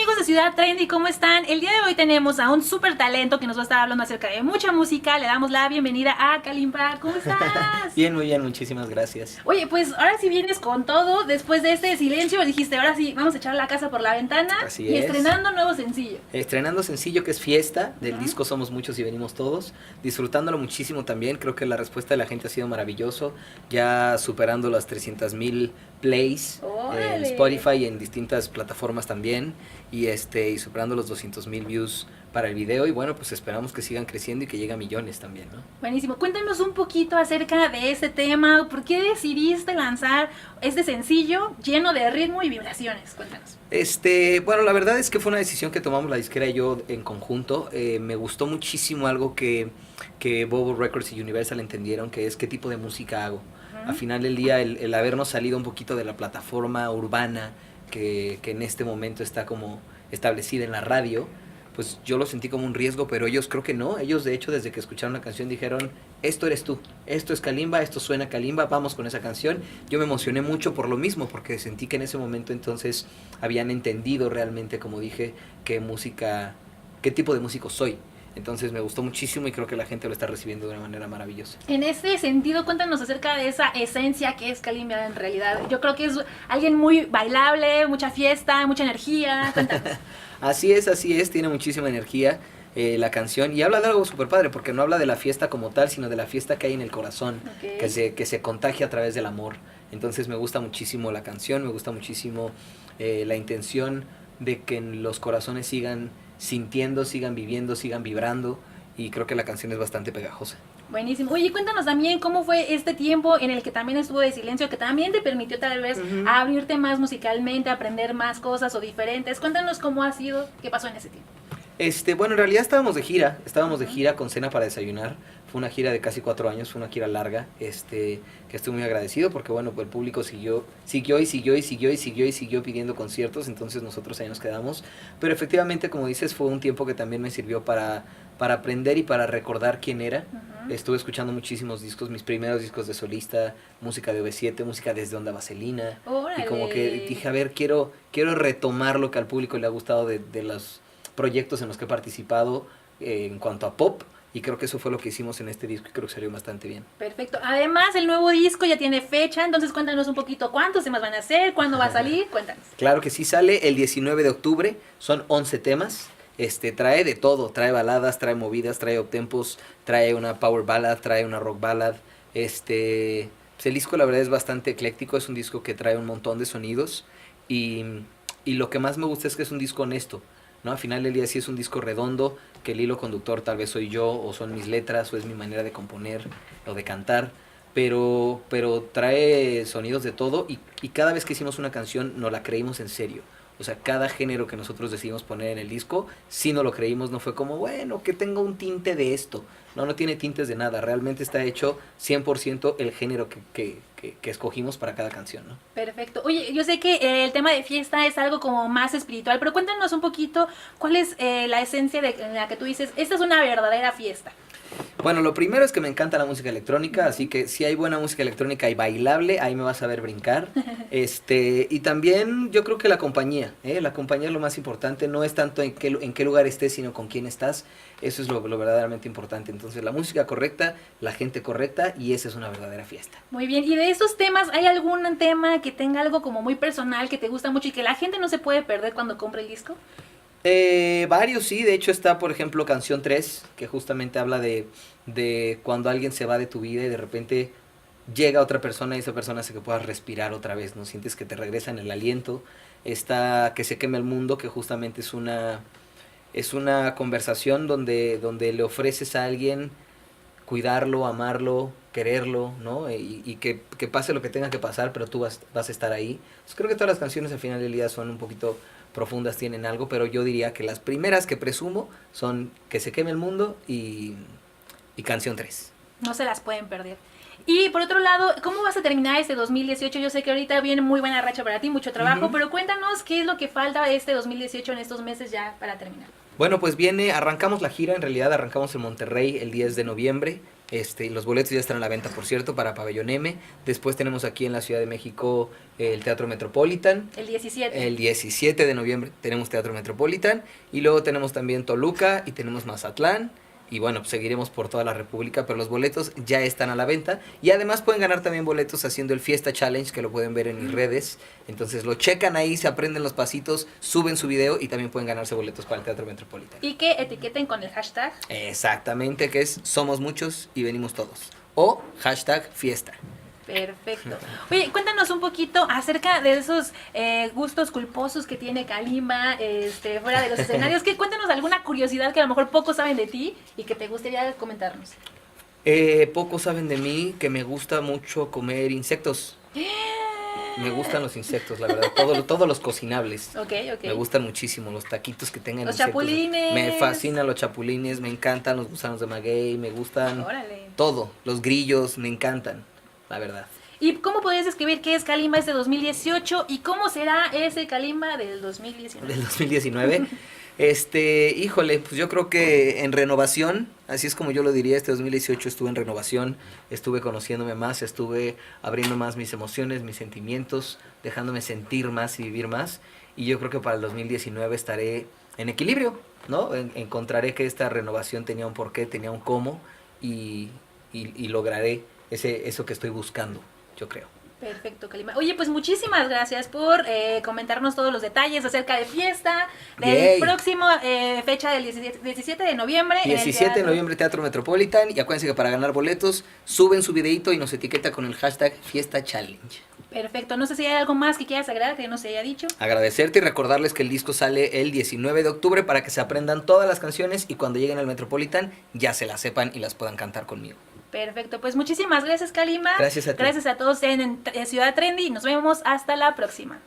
amigos de Ciudad Trendy? ¿Cómo están? El día de hoy tenemos a un súper talento que nos va a estar hablando acerca de mucha música. Le damos la bienvenida a Kalimba. ¿Cómo estás? Bien, muy bien, muchísimas gracias. Oye, pues ahora sí vienes con todo. Después de este silencio dijiste, ahora sí, vamos a echar la casa por la ventana. Así y es. estrenando nuevo sencillo. Estrenando sencillo que es Fiesta, del disco Somos Muchos y Venimos Todos, disfrutándolo muchísimo también, creo que la respuesta de la gente ha sido maravilloso, ya superando las 300,000 plays en Spotify y en distintas plataformas también, y superando los 200,000 views para el video, y bueno, pues esperamos que sigan creciendo y que llegue a millones también, ¿no? Buenísimo. Cuéntanos un poquito acerca de este tema. ¿Por qué decidiste lanzar este sencillo lleno de ritmo y vibraciones? Cuéntanos. Bueno, la verdad es que fue una decisión que tomamos la disquera y yo en conjunto. Me gustó muchísimo algo que Bobo Records y Universal entendieron, que es qué tipo de música hago. Al final del día, el habernos salido un poquito de la plataforma urbana que en este momento está como establecida en la radio, pues yo lo sentí como un riesgo, pero ellos creo que no. Ellos de hecho desde que escucharon la canción dijeron, esto eres tú, esto es Kalimba, esto suena Kalimba, vamos con esa canción. Yo me emocioné mucho por lo mismo, porque sentí que en ese momento entonces habían entendido realmente, como dije, qué tipo de músico soy. Entonces me gustó muchísimo y creo que la gente lo está recibiendo de una manera maravillosa. En ese sentido, cuéntanos acerca de esa esencia que es Kalimba en realidad. Yo creo que es alguien muy bailable, mucha fiesta, mucha energía. Cuéntanos. Así es, tiene muchísima energía la canción y habla de algo súper padre, porque no habla de la fiesta como tal, sino de la fiesta que hay en el corazón, Okay. que se contagia a través del amor. Entonces me gusta muchísimo la canción, me gusta muchísimo la intención de que los corazones sigan sintiendo, sigan viviendo, sigan vibrando, y creo que la canción es bastante pegajosa. Buenísimo. Oye, cuéntanos también cómo fue este tiempo en el que también estuvo de silencio, que también te permitió tal vez abrirte más musicalmente, aprender más cosas o diferentes. Cuéntanos cómo ha sido, qué pasó en ese tiempo. Bueno, en realidad estábamos de gira con Cena para Desayunar. Fue una gira de casi 4 años, fue una gira larga, que estoy muy agradecido porque bueno, pues el público siguió pidiendo conciertos, entonces nosotros ahí nos quedamos. Pero efectivamente, como dices, fue un tiempo que también me sirvió para aprender y para recordar quién era. Estuve escuchando muchísimos discos, mis primeros discos de solista, música de OV7, música desde Onda Vaselina. ¡Órale! Y como que dije, a ver, quiero retomar lo que al público le ha gustado de los proyectos en los que he participado en cuanto a pop, y creo que eso fue lo que hicimos en este disco y creo que salió bastante bien. Perfecto. Además, el nuevo disco ya tiene fecha, entonces cuéntanos un poquito cuántos temas van a hacer, cuándo va a salir, cuéntanos. Claro que sí, sale el 19 de octubre, son 11 temas, trae de todo, trae baladas, trae movidas, trae uptempos, trae una power ballad, trae una rock ballad, pues el disco la verdad es bastante ecléctico, es un disco que trae un montón de sonidos, y lo que más me gusta es que es un disco honesto, ¿no? Al final del día sí es un disco redondo, que el hilo conductor tal vez soy yo, o son mis letras, o es mi manera de componer o de cantar, pero trae sonidos de todo, y cada vez que hicimos una canción nos la creímos en serio. O sea, cada género que nosotros decidimos poner en el disco, sí nos lo creímos, no fue como, bueno, que tenga un tinte de esto. No tiene tintes de nada, realmente está hecho 100% el género que escogimos para cada canción, ¿no? Perfecto. Oye, yo sé que el tema de fiesta es algo como más espiritual, pero cuéntanos un poquito cuál es la esencia en la que tú dices, esta es una verdadera fiesta. Bueno, lo primero es que me encanta la música electrónica, así que si hay buena música electrónica y bailable, ahí me vas a ver brincar. Y también yo creo que la compañía es lo más importante, no es tanto en qué lugar estés, sino con quién estás. Eso es lo verdaderamente importante. Entonces, la música correcta, la gente correcta, y esa es una verdadera fiesta. Muy bien, y de estos temas, ¿hay algún tema que tenga algo como muy personal, que te gusta mucho y que la gente no se puede perder cuando compra el disco? Varios sí, de hecho está por ejemplo Canción 3, que justamente habla de cuando alguien se va de tu vida y de repente llega otra persona y esa persona hace que puedas respirar otra vez, ¿no? Sientes que te regresan el aliento. Está Que se queme el mundo, que justamente es una conversación donde le ofreces a alguien cuidarlo, amarlo, quererlo, ¿no? Y que pase lo que tenga que pasar, pero tú vas a estar ahí. Pues creo que todas las canciones al final del día son un poquito profundas, tienen algo, pero yo diría que las primeras que presumo son Que se queme el mundo y Canción 3. No se las pueden perder. Y por otro lado, ¿cómo vas a terminar este 2018? Yo sé que ahorita viene muy buena racha para ti, mucho trabajo, pero cuéntanos qué es lo que falta de este 2018 en estos meses ya para terminar. Bueno, pues arrancamos la gira, en realidad arrancamos en Monterrey el 10 de noviembre, Los boletos ya están a la venta, por cierto, para Pabellón M. Después tenemos aquí en la Ciudad de México el Teatro Metropolitan. El 17. El 17 de noviembre tenemos Teatro Metropolitan. Y luego tenemos también Toluca y tenemos Mazatlán. Y bueno, pues seguiremos por toda la República, pero los boletos ya están a la venta. Y además pueden ganar también boletos haciendo el Fiesta Challenge, que lo pueden ver en mis redes. Entonces lo checan ahí, se aprenden los pasitos, suben su video y también pueden ganarse boletos para el Teatro Metropolitano. Y que etiqueten con el hashtag. Exactamente, que es Somos Muchos y Venimos Todos. O hashtag Fiesta. Perfecto. Oye, cuéntanos un poquito acerca de esos gustos culposos que tiene Kalimba fuera de los escenarios. Cuéntanos alguna curiosidad que a lo mejor pocos saben de ti y que te gustaría comentarnos. Pocos saben de mí que me gusta mucho comer insectos. Me gustan los insectos, la verdad. Todos los cocinables. Ok. Me gustan muchísimo los taquitos que tengan Los insectos. chapulines. Me fascinan los chapulines, me encantan los gusanos de maguey, me gustan Órale. todo. Los grillos, me encantan, la verdad. ¿Y cómo podrías describir qué es Kalimba este 2018 y cómo será ese Kalimba del 2019? Del 2019. Híjole, pues yo creo que en renovación, así es como yo lo diría, este 2018 estuve en renovación, estuve conociéndome más, estuve abriendo más mis emociones, mis sentimientos, dejándome sentir más y vivir más, y yo creo que para el 2019 estaré en equilibrio, ¿no? Encontraré que esta renovación tenía un porqué, tenía un cómo, y lograré eso que estoy buscando, yo creo. Perfecto, Kalimba. Oye, pues muchísimas gracias por comentarnos todos los detalles acerca de Fiesta, del próximo fecha del 17 de noviembre. 17 de noviembre, Teatro Metropolitan. Y acuérdense que para ganar boletos, suben su videito y nos etiqueta con el hashtag Fiesta Challenge. Perfecto. No sé si hay algo más que quieras agregar que no se haya dicho. Agradecerte y recordarles que el disco sale el 19 de octubre para que se aprendan todas las canciones y cuando lleguen al Metropolitan ya se las sepan y las puedan cantar conmigo. Perfecto, pues muchísimas gracias, Kalimba. Gracias a ti. Gracias a todos en Ciudad Trendy y nos vemos hasta la próxima.